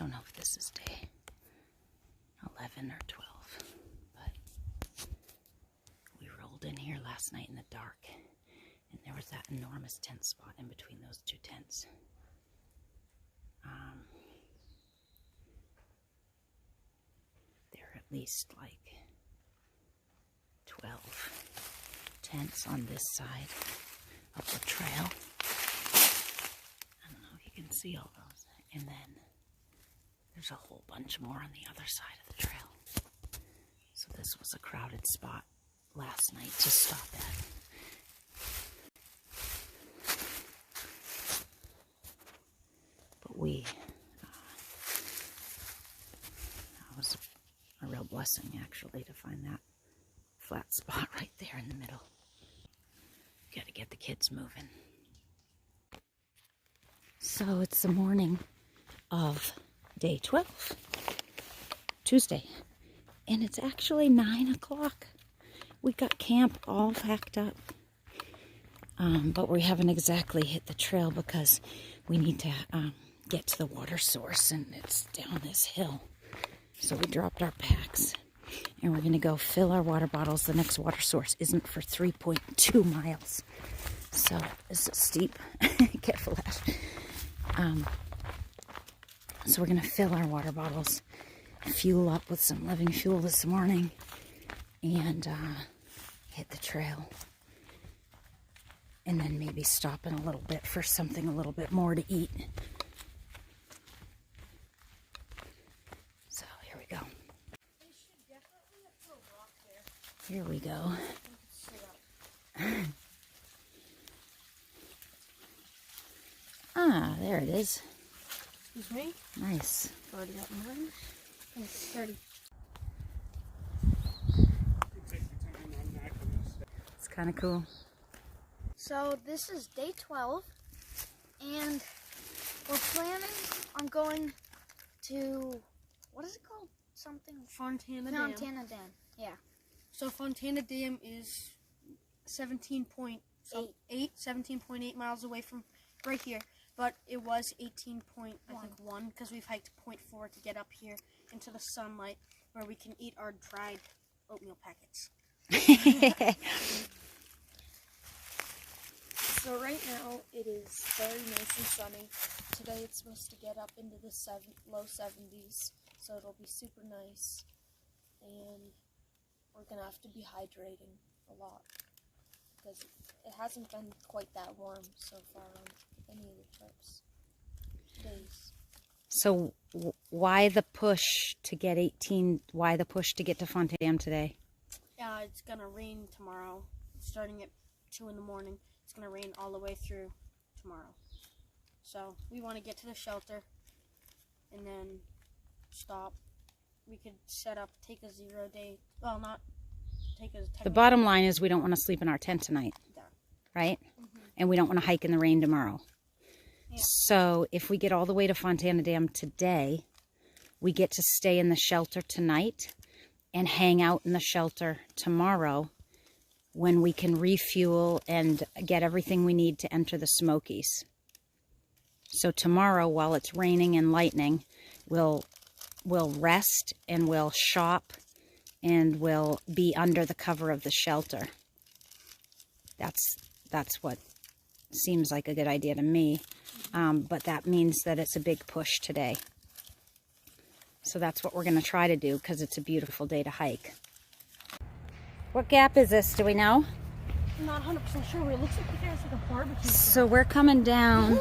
don't know if this is day 11 or 12, but we rolled in here last night in the dark, and there was that enormous tent spot in between those two tents. There are at least like 12 tents on this side of the trail. I don't know if you can see all those. And then there's a whole bunch more on the other side of the trail. So this was a crowded spot last night to stop at. But that was a real blessing actually to find that flat spot right there in the middle. Got to get the kids moving. So it's the morning of day 12, Tuesday, and it's actually 9 o'clock. We got camp all packed up, but we haven't exactly hit the trail because we need to get to the water source, and it's down this hill. So we dropped our packs, and we're going to go fill our water bottles. The next water source isn't for 3.2 miles, so this is steep. Careful, Ash. So we're going to fill our water bottles, fuel up with some Living Fuel this morning, and hit the trail. And then maybe stop in a little bit for something a little bit more to eat. So here we go. Here we go. Ah, there it is. Excuse me? Nice. Already got mine. It's 30. It's kind of cool. So this is day 12, and we're planning on going to, what is it called? Something? Fontana Dam. Fontana Dam, yeah. So Fontana Dam is 17.8 miles away from right here, but it was 18.1 because we've hiked 0.4 to get up here into the sunlight where we can eat our dried oatmeal packets. So right now it is very nice and sunny. Today it's supposed to get up into the low 70s, so it'll be super nice, and we're gonna have to be hydrating a lot because it hasn't been quite that warm so far on any of the trips. Days. So why the push to get 18? Why the push to get to Fontana Dam today? Yeah, it's gonna rain tomorrow, starting at 2 in the morning. It's gonna rain all the way through tomorrow. So we want to get to the shelter and then stop. We could set up, take a 0 day. Well, not take a. The bottom line is we don't want to sleep in our tent tonight, right? Mm-hmm. And we don't want to hike in the rain tomorrow. Yeah. So if we get all the way to Fontana Dam today, we get to stay in the shelter tonight and hang out in the shelter tomorrow when we can refuel and get everything we need to enter the Smokies. So tomorrow, while it's raining and lightning, we'll rest and we'll shop and we'll be under the cover of the shelter. That's what seems like a good idea to me. But that means that it's a big push today. So that's what we're going to try to do because it's a beautiful day to hike. What gap is this? Do we know? I'm not 100% sure. It looks like there's like a barbecue. So we're coming down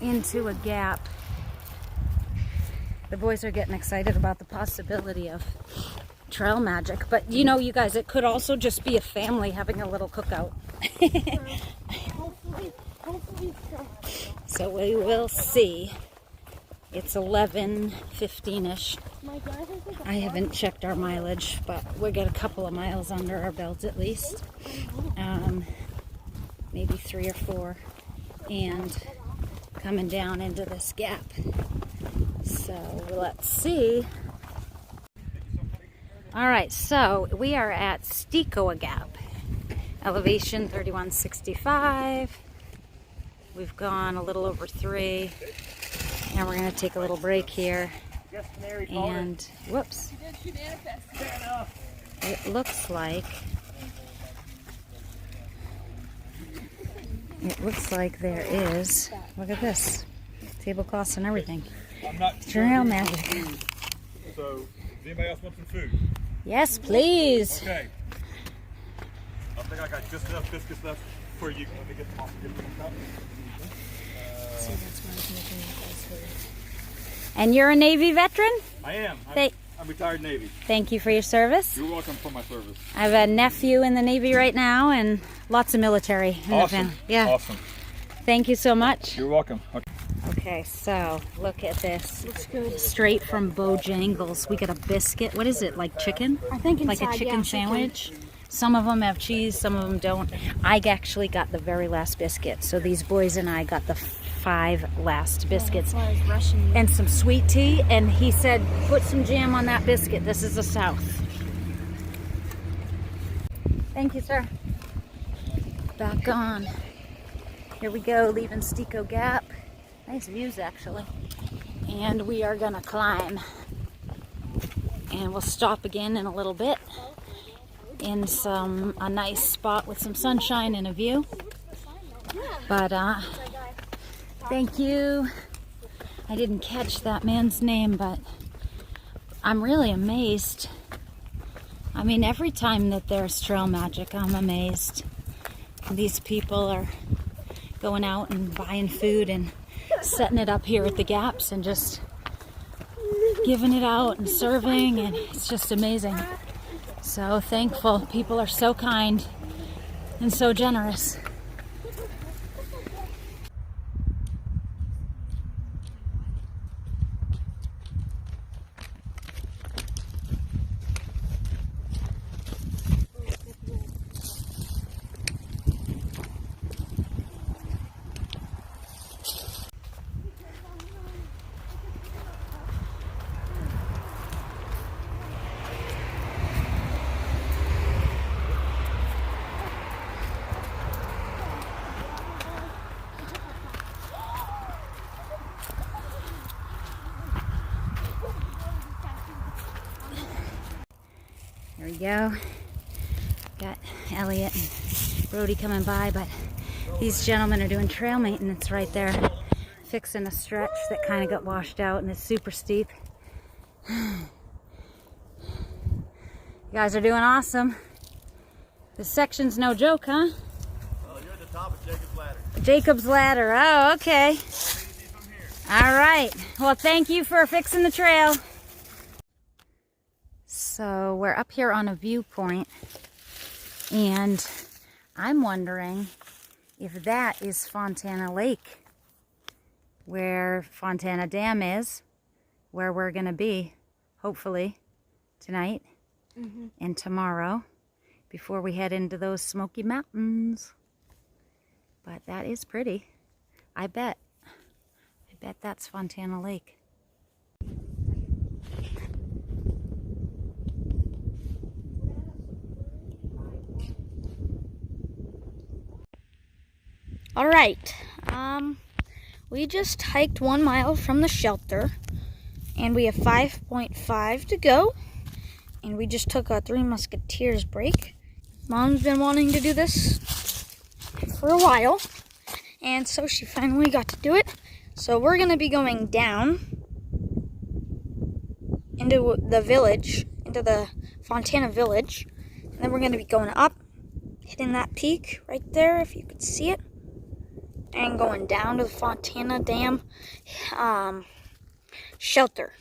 into a gap. The boys are getting excited about the possibility of trail magic. But you know, you guys, it could also just be a family having a little cookout. Hopefully. So we will see. It's 11:15ish. I haven't checked our mileage, but we got a couple of miles under our belt at least. Maybe 3 or 4. And coming down into this gap. So let's see. All right, so we are at Steekoa Gap. Elevation 3165. We've gone a little over 3. Now we're going to take a little break here. And, whoops. It looks like there is, look at this, tablecloths and everything. Trail magic. So, does anybody else want some food? Yes, please. Okay. I think I got just enough biscuits left for you. Let me get them off. And you're a Navy veteran? I am. I'm retired Navy. Thank you for your service. You're welcome for my service. I have a nephew in the Navy right now and lots of military in the family. Yeah. Awesome. Thank you so much. You're welcome. Okay, so look at this. Looks good. Straight from Bojangles. We got a biscuit. What is it, like chicken? I think like a chicken sandwich. Some of them have cheese, some of them don't. I actually got the very last biscuit. So these boys and I got the 5 last biscuits and some sweet tea. And he said, put some jam on that biscuit. This is the South. Thank you, sir. Back on. Here we go, leaving Stico Gap. Nice views, actually. And we are gonna climb. And we'll stop again in a little bit in a nice spot with some sunshine and a view. But thank you. I didn't catch that man's name, but I'm really amazed. I mean, every time that there's trail magic, I'm amazed. These people are going out and buying food and setting it up here at the gaps and just giving it out and serving, and it's just amazing. So thankful. People are so kind and so generous. There we go. Got Elliot and Brody coming by, but these gentlemen are doing trail maintenance right there, fixing a stretch that kind of got washed out and it's super steep. You guys are doing awesome. This section's no joke, huh? Well, you're at the top of Jacob's Ladder. Jacob's Ladder. Oh, okay. All right. Well, thank you for fixing the trail. So we're up here on a viewpoint, and I'm wondering if that is Fontana Lake, where Fontana Dam is, where we're going to be, hopefully, tonight and tomorrow, before we head into those Smoky Mountains. But that is pretty. I bet that's Fontana Lake. All right, we just hiked 1 mile from the shelter, and we have 5.5 to go, and we just took a 3 Musketeers break. Mom's been wanting to do this for a while, and so she finally got to do it. So we're going to be going down into the village, into the Fontana village, and then we're going to be going up, hitting that peak right there, if you could see it, and going down to the Fontana Dam shelter.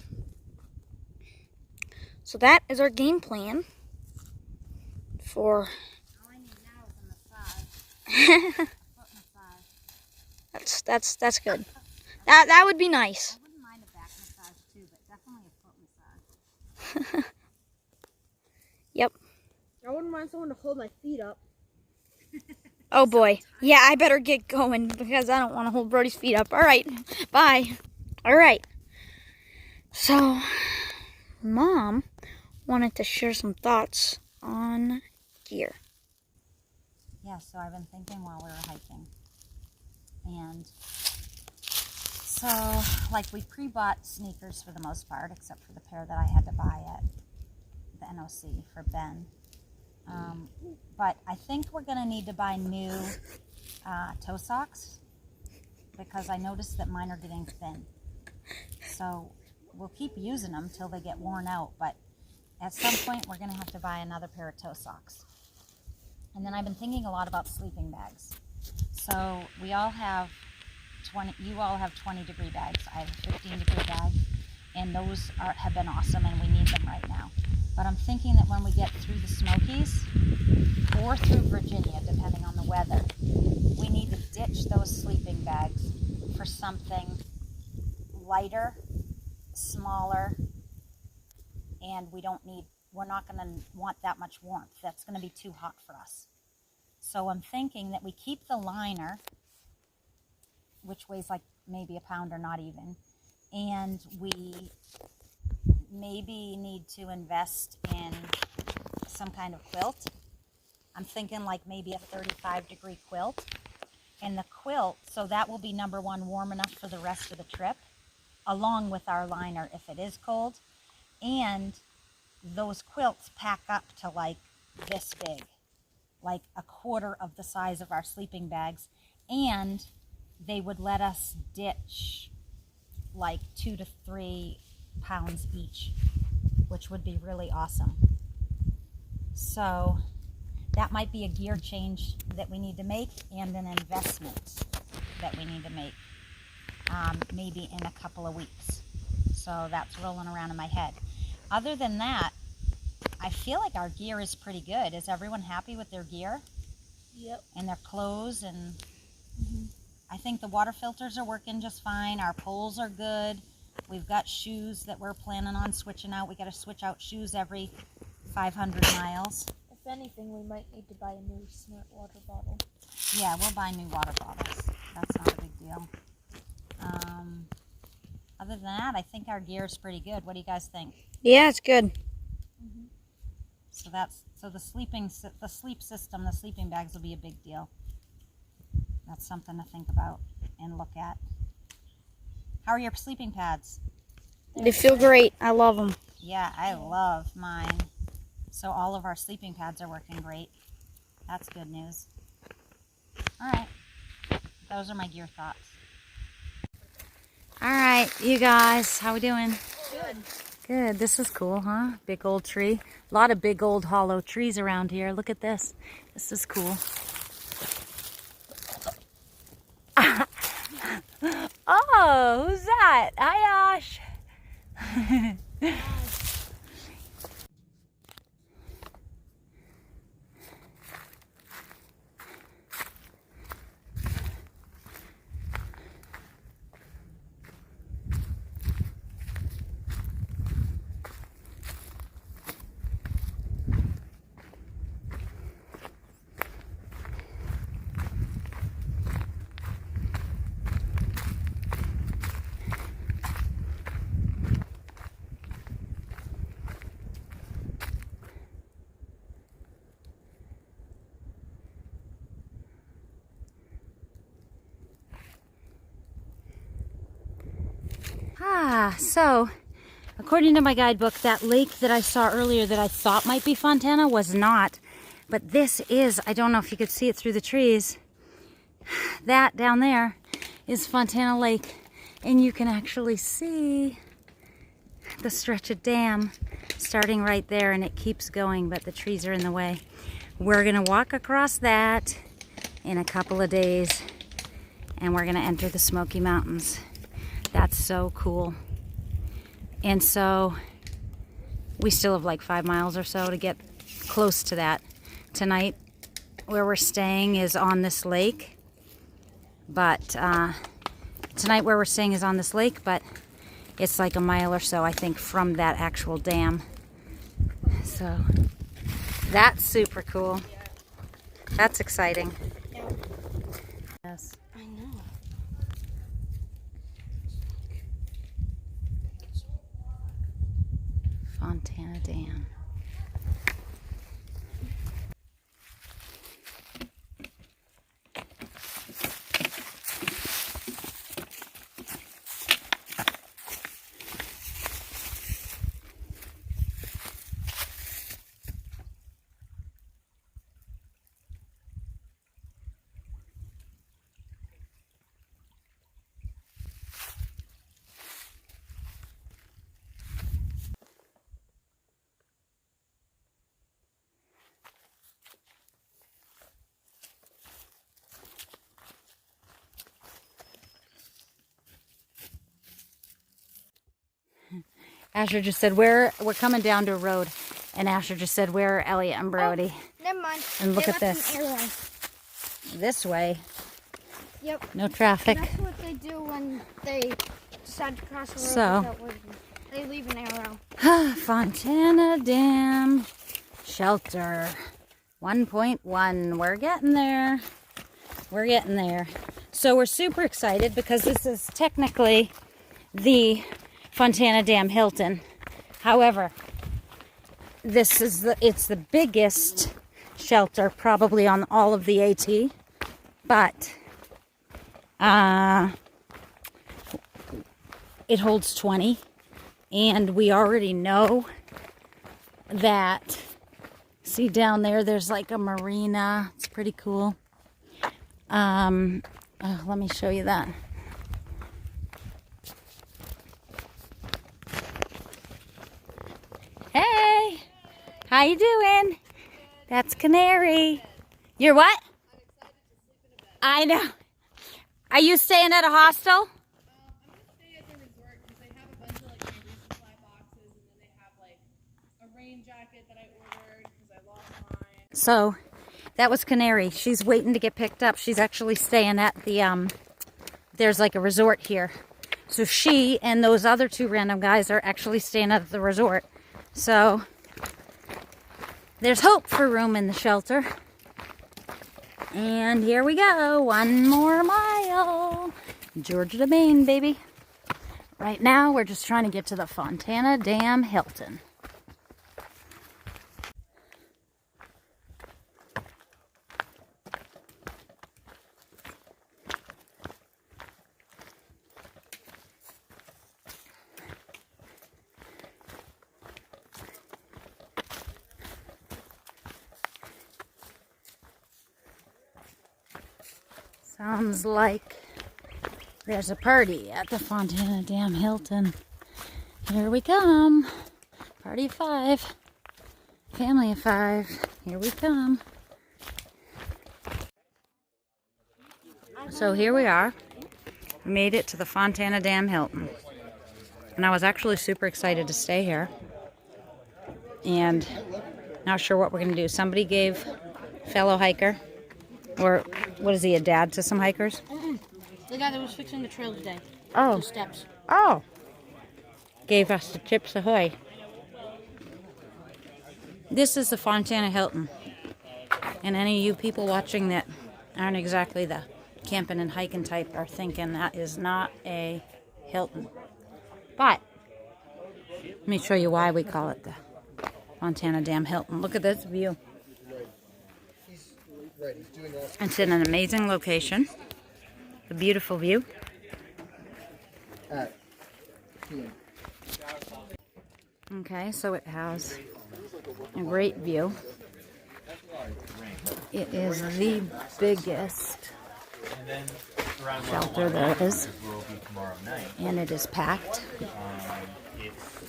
So that is our game plan for... All I need now is a massage. That's good. That would be nice. I wouldn't mind a back massage too, but definitely a foot massage. Yep. I wouldn't mind someone to hold my feet up. Oh boy. Yeah, I better get going because I don't want to hold Brody's feet up. All right. Bye. All right. So, Mom wanted to share some thoughts on gear. Yeah, so I've been thinking while we were hiking. And So, like, we pre-bought sneakers for the most part, except for the pair that I had to buy at the NOC for Ben. But I think we're going to need to buy new toe socks because I noticed that mine are getting thin. So we'll keep using them till they get worn out, but at some point we're going to have to buy another pair of toe socks. And then I've been thinking a lot about sleeping bags. So we all have 20, you all have 20-degree bags. I have a 15-degree bag, and those have been awesome, and we need them right now. But I'm thinking that when we get through the Smokies, or through Virginia, depending on the weather, we need to ditch those sleeping bags for something lighter, smaller, and we're not going to want that much warmth. That's going to be too hot for us. So I'm thinking that we keep the liner, which weighs like maybe a pound or not even, and we maybe need to invest in some kind of quilt. I'm thinking like maybe a 35-degree quilt. And the quilt, so that will be number one, warm enough for the rest of the trip, along with our liner if it is cold. And those quilts pack up to like this big, like a quarter of the size of our sleeping bags. And they would let us ditch like 2 to 3 pounds each, which would be really awesome. So that might be a gear change that we need to make and an investment that we need to make maybe in a couple of weeks. So that's rolling around in my head. Other than that, I feel like our gear is pretty good. Is everyone happy with their gear? Yep. And their clothes? And I think the water filters are working just fine. Our poles are good. We've got shoes that we're planning on switching out. We got to switch out shoes every 500 miles. If anything, we might need to buy a new smart water bottle. Yeah, we'll buy new water bottles. That's not a big deal. Other than that, I think our gear is pretty good. What do you guys think? Yeah, it's good. So the sleep system, the sleeping bags will be a big deal. That's something to think about and look at. How are your sleeping pads? They feel great. I love them. Yeah, I love mine. So all of our sleeping pads are working great. That's good news. All right. Those are my gear thoughts. All right, you guys, how we doing? Good. Good. This is cool, huh? Big old tree. A lot of big old hollow trees around here. Look at this. This is cool. Oh, who's that? Hi, Ash. So, according to my guidebook, that lake that I saw earlier that I thought might be Fontana was not. But this is, I don't know if you could see it through the trees. That down there is Fontana Lake. And you can actually see the stretch of dam starting right there, and it keeps going, but the trees are in the way. We're gonna walk across that in a couple of days, and we're gonna enter the Smoky Mountains. That's so cool. And so we still have like 5 miles or so to get close to that. Tonight where we're staying is on this lake, but it's like a mile or so, I think, from that actual dam. So that's super cool. That's exciting. Yes. I know. Fontana Dam. Asher just said, we're coming down to a road. And Asher just said, where are Elliot and Brody? Oh, never mind. And look They at left this. an arrow. This way. Yep. No traffic. That's what they do when they decide to cross the road So. without waiting. They leave an arrow. Fontana Dam Shelter 1.1. We're getting there. We're getting there. So we're super excited because this is technically the Fontana Dam Hilton. However, it's the biggest shelter probably on all of the AT, but it holds 20, and we already know that, see down there, there's like a marina. It's pretty cool. Let me show you that. Hey, how you doing? That's Canary. You're what? I know. Are you staying at a hostel? I'm gonna stay at the resort because they have a bunch of like my resupply boxes, and then they have like a rain jacket that I ordered because I lost mine. So that was Canary. She's waiting to get picked up. She's actually staying at the there's like a resort here. So she and those other two random guys are actually staying at the resort. So there's hope for room in the shelter. And here we go. One more mile. Georgia to Maine, baby. Right now, we're just trying to get to the Fontana Dam Hilton. Sounds like there's a party at the Fontana Dam Hilton. Here we come. Party of 5. Family of 5. Here we come. So here we are. We made it to the Fontana Dam Hilton. And I was actually super excited to stay here. And not sure what we're going to do. Somebody gave fellow hiker, or what is he, a dad to some hikers? The guy that was fixing the trail today. Oh. The steps. Oh. Gave us the Chips Ahoy. This is the Fontana Hilton. And any of you people watching that aren't exactly the camping and hiking type are thinking that is not a Hilton. But let me show you why we call it the Fontana Dam Hilton. Look at this view. It's in an amazing location. A beautiful view. Okay, so it has a great view. It is the biggest shelter there is. And it is packed.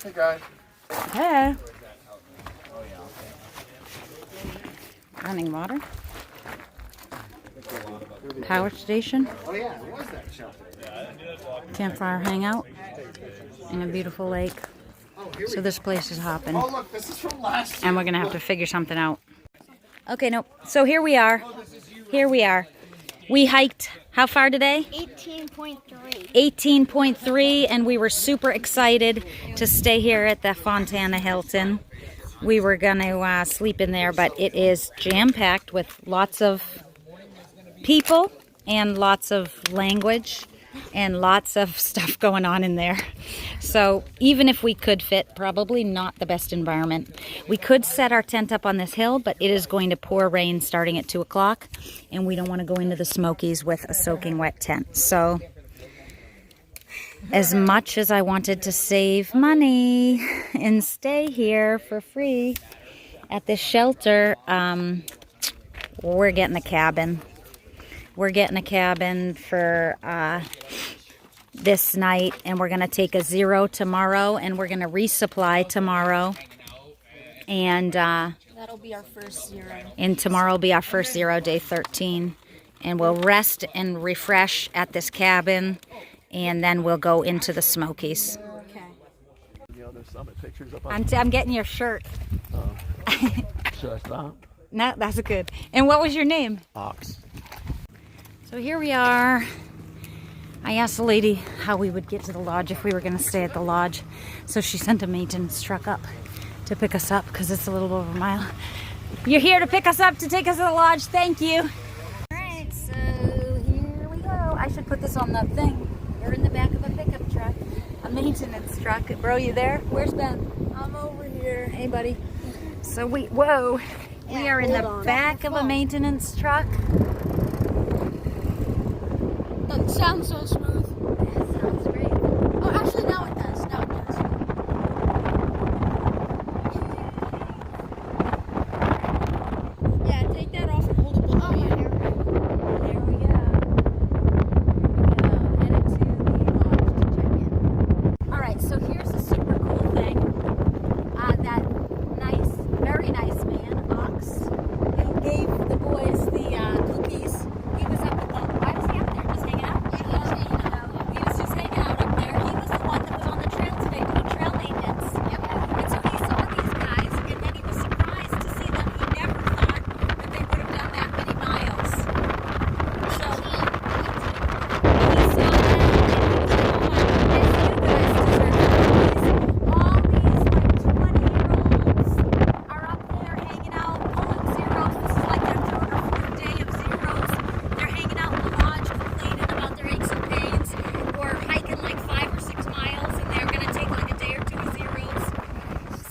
Hey guys. Hey. Running water. Power station. Oh yeah, it was that shelter. Campfire hangout. And a beautiful lake. So this place is hopping. Oh look, this is from last year. And we're going to have to figure something out. Okay, no. So here we are. Here we are. We hiked how far today? 18.3. 18.3, and we were super excited to stay here at the Fontana Hilton. We were going to sleep in there, but it is jam-packed with lots of people and lots of language and lots of stuff going on in there. So even if we could fit, probably not the best environment. We could set our tent up on this hill, but it is going to pour rain starting at 2 o'clock, and we don't want to go into the Smokies with a soaking wet tent. So as much as I wanted to save money and stay here for free at this shelter, we're getting a cabin. We're getting a cabin for this night, and we're going to take a 0 tomorrow, and we're going to resupply tomorrow. And That'll be our first 0. and tomorrow will be our first 0, day 13. And we'll rest and refresh at this cabin, and then we'll go into the Smokies. Okay. the summit pictures up on. I'm getting your shirt. Should I stop? No, that's good. And what was your name? Ox. So here we are. I asked the lady how we would get to the lodge if we were going to stay at the lodge. So she sent a maintenance truck up to pick us up because it's a little over a mile. You're here to pick us up to take us to the lodge. Thank you. All right, so here we go. I should put this on the thing. We're in the back of a pickup truck, a maintenance truck. Bro, you there? Where's Ben? I'm over here. Hey, buddy. So we are in the back of a maintenance truck. Doesn't sound so smooth. That sounds great. Oh, actually, now it does. Now it does. Yeah, take that off and hold it below you. There we go. Headed to the lodge to check in. All right, so here's a super cool thing. That nice, very nice man, Ox, who gave the boys the cookies. He was up at the. Why was he up there? Just hanging out? Yeah, he was hanging out. He was just hanging out up there. He was the one that was on the trail today doing trail maintenance. Yep. And so he saw these guys, and then he was surprised to see them. He never thought that they would have done that many miles. So he saw them, and he was like, "Oh my goodness, you guys deserve cookies." All these like 20-year-olds are up there hanging out, pulling zeros. This is like their third or fourth day of zeros. They're hanging out in the lodge, complaining about their aches and pains, or hiking like 5 or 6 miles, and they're gonna take like a day or two of zeros.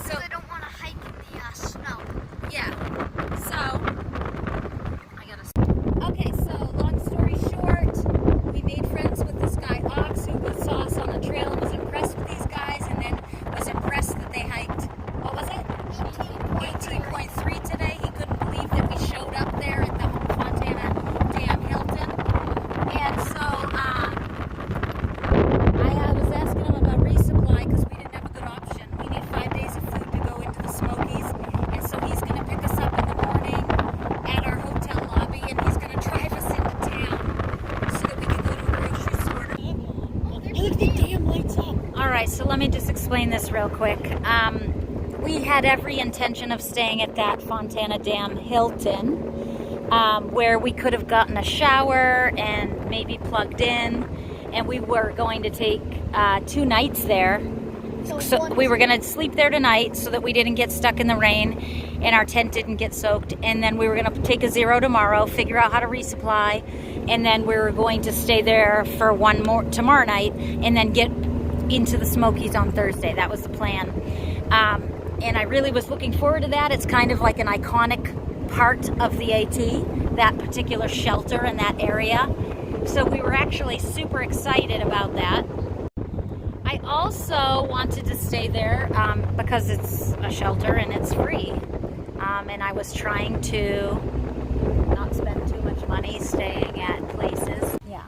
So they don't want to hike in the snow. yeah. So I gotta. Okay, so long story short, we made friends with this guy Ox, who saw us on the trail and was impressed with these guys, and then was impressed that they hiked. What was it? 18.3 today. He couldn't believe that we showed up there at the Fontana Dam Hilton, and so I was asking him about resupply because we didn't have a good option. We need 5 days of food to go into the Smokies, and so he's going to pick us up in the morning at our hotel lobby, and he's going to drive us into town so that we can go to a grocery store. Look, the damn lights up. All right, so let me just explain this real quick. We had every intention of staying at that Fontana Dam Hilton, where we could have gotten a shower and maybe plugged in, and we were going to take 2 nights there. So we were going to sleep there tonight so that we didn't get stuck in the rain and our tent didn't get soaked, and then we were going to take a zero tomorrow, figure out how to resupply, and then we were going to stay there for one more tomorrow night and then get into the Smokies on Thursday. That was the plan. And I really was looking forward to that. It's kind of like an iconic part of the AT, that particular shelter in that area. So we were actually super excited about that. I also wanted to stay there because it's a shelter and it's free. And I was trying to not spend too much money staying at places. Yeah.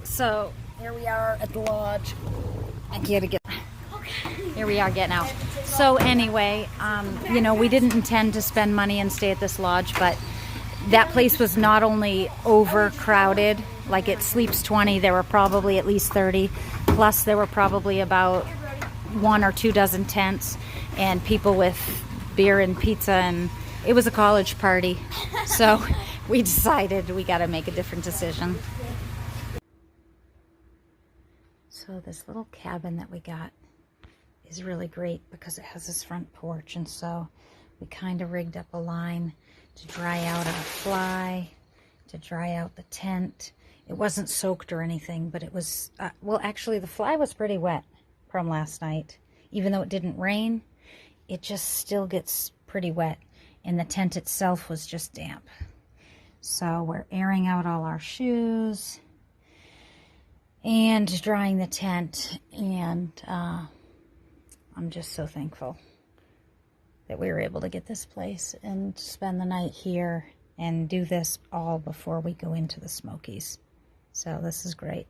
So here we are at the lodge. I gotta get. Here we are getting out. So anyway, you know, we didn't intend to spend money and stay at this lodge, but that place was not only overcrowded, like it sleeps 20, there were probably at least 30, plus there were probably about 1 or 2 dozen tents and people with beer and pizza, and it was a college party. So we decided we got to make a different decision. So this little cabin that we got is really great because it has this front porch, and so we kind of rigged up a line to dry out our fly, to dry out the tent. It wasn't soaked or anything, but it was, well, actually the fly was pretty wet from last night. Even though it didn't rain, it just still gets pretty wet, and the tent itself was just damp. So we're airing out all our shoes and drying the tent, and I'm just so thankful that we were able to get this place and spend the night here and do this all before we go into the Smokies. So this is great.